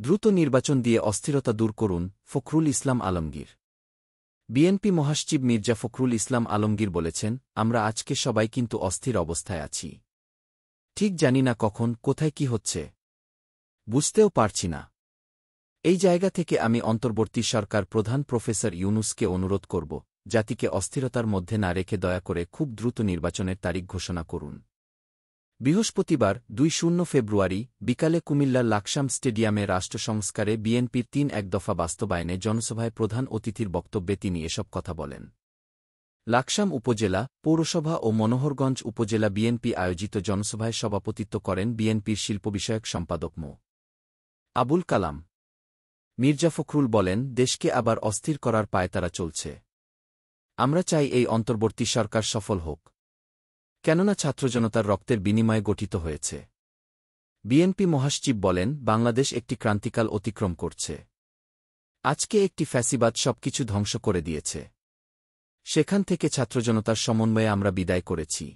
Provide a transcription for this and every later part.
দ্রুত নির্বাচন দিয়ে অস্থিরতা দূর করুন, ফখরুল ইসলাম আলমগীর। বিএনপি মহাসচিব মির্জা ফখরুল ইসলাম আলমগীর বলেছেন, আমরা আজকে সবাই কিন্তু অস্থির অবস্থায় আছি। ঠিক জানি না কখন, কোথায় কি হচ্ছে, বুঝতেও পারছি না। এই জায়গা থেকে আমি অন্তর্বর্তী সরকার প্রধান প্রফেসর ইউনূসকে অনুরোধ করব, জাতিকে অস্থিরতার মধ্যে না রেখে দয়া করে খুব দ্রুত নির্বাচনের তারিখ ঘোষণা করুন। বৃহস্পতিবার ২ ফেব্রুয়ারি বিকালে কুমিল্লার লাকসাম স্টেডিয়ামে রাষ্ট্র সংস্কারে বিএনপির ৩ দফা বাস্তবায়নে জনসভায় প্রধান অতিথির বক্তব্যে তিনি এসব কথা বলেন। লাকসাম উপজেলা, পৌরসভা ও মনোহরগঞ্জ উপজেলা বিএনপি আয়োজিত জনসভায় সভাপতিত্ব করেন বিএনপির শিল্প বিষয়ক সম্পাদক মো. আবুল কালাম। মির্জা ফখরুল বলেন, দেশকে আবার অস্থির করার পায়তারা চলছে। আমরা চাই এই অন্তর্বর্তী সরকার সফল হোক। কেননা ছাত্রজনতার রক্তের বিনিময়ে গঠিত হয়েছে। বিএনপি মহাসচিব বলেন, বাংলাদেশ একটি ক্রান্তিকাল অতিক্রম করছে। আজকে একটি ফ্যাসিবাদ সবকিছু ধ্বংস করে দিয়েছে। সেখান থেকে ছাত্রজনতার সমন্বয়ে আমরা বিদায় করেছি।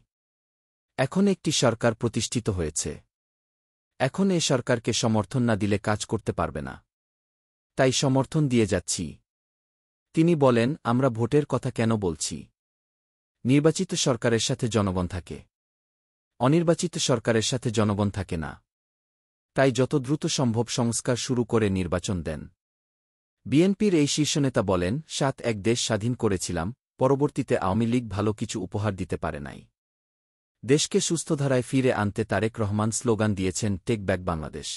এখন একটি সরকার প্রতিষ্ঠিত হয়েছে। এখন এ সরকারকে সমর্থন না দিলে কাজ করতে পারবে না। তাই সমর্থন দিয়ে যাচ্ছি। তিনি বলেন, আমরা ভোটের কথা কেন বলছি? নির্বাচিত সরকারের সাথে জনগণ থাকে। অনির্বাচিত সরকারের সাথে জনগণ থাকে না। তাই যত দ্রুত সম্ভব সংস্কার শুরু করে নির্বাচন দেন। বিএনপির এই শীর্ষনেতা বলেন, ৭-১ দেশ স্বাধীন করেছিলাম, পরবর্তীতে আওয়ামী লীগ ভালো কিছু উপহার দিতে পারে নাই। দেশকে সুস্থধারায় ফিরে আনতে তারেক রহমান স্লোগান দিয়েছেন, টেক ব্যাক বাংলাদেশ।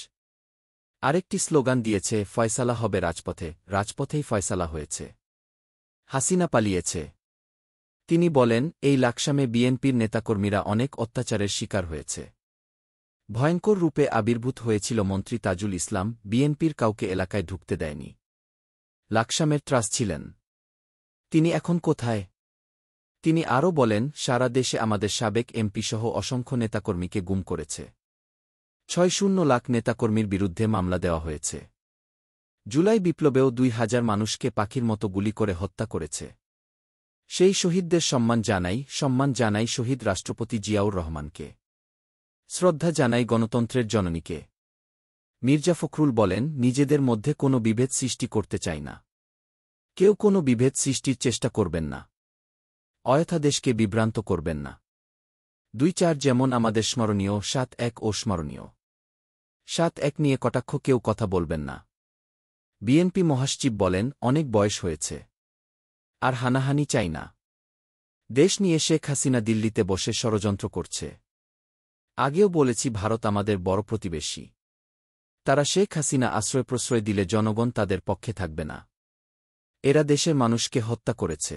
আরেকটি স্লোগান দিয়েছে, ফয়সালা হবে রাজপথে, রাজপথেই ফয়সালা হয়েছে। হাসিনা পালিয়েছে। তিনি বলেন, এই লাকসামে বিএনপির নেতাকর্মীরা অনেক অত্যাচারের শিকার হয়েছে। ভয়ঙ্কর রূপে আবির্ভূত হয়েছিল মন্ত্রী তাজুল ইসলাম, বিএনপির কাউকে এলাকায় ঢুকতে দেয়নি। লাকসামের ত্রাস ছিলেন। তিনি এখন কোথায়? তিনি আরও বলেন, সারা দেশে আমাদের সাবেক এমপিসহ অসংখ্য নেতাকর্মীকে গুম করেছে। ৬০ লাখ নেতাকর্মীর বিরুদ্ধে মামলা দেওয়া হয়েছে। জুলাই বিপ্লবেও ২,০০০ মানুষকে পাখির মতো গুলি করে হত্যা করেছে। সেই শহীদদের সম্মান জানাই শহীদ রাষ্ট্রপতি জিয়াউর রহমানকে। শ্রদ্ধা জানাই গণতন্ত্রের জননীকে। মির্জা ফখরুল বলেন, নিজেদের মধ্যে কোনো বিভেদ সৃষ্টি করতে চাই না। কেউ কোনো বিভেদ সৃষ্টির চেষ্টা করবেন না। অযথা দেশকে বিভ্রান্ত করবেন না। ২-৪ যেমন আমাদের স্মরণীয়, ৭-১ ও স্মরণীয়। ৭-১ নিয়ে কটাক্ষ কেউ কথা বলবেন না। বিএনপি মহাসচিব বলেন, অনেক বয়স হয়েছে। আর হানাহানি চাই না। দেশ নিয়ে শেখ হাসিনা দিল্লিতে বসে ষড়যন্ত্র করছে। আগেও বলেছি, ভারত আমাদের বড় প্রতিবেশী। তারা শেখ হাসিনা আশ্রয় প্রশ্রয় দিলে জনগণ তাদের পক্ষে থাকবে না। এরা দেশের মানুষকে হত্যা করেছে।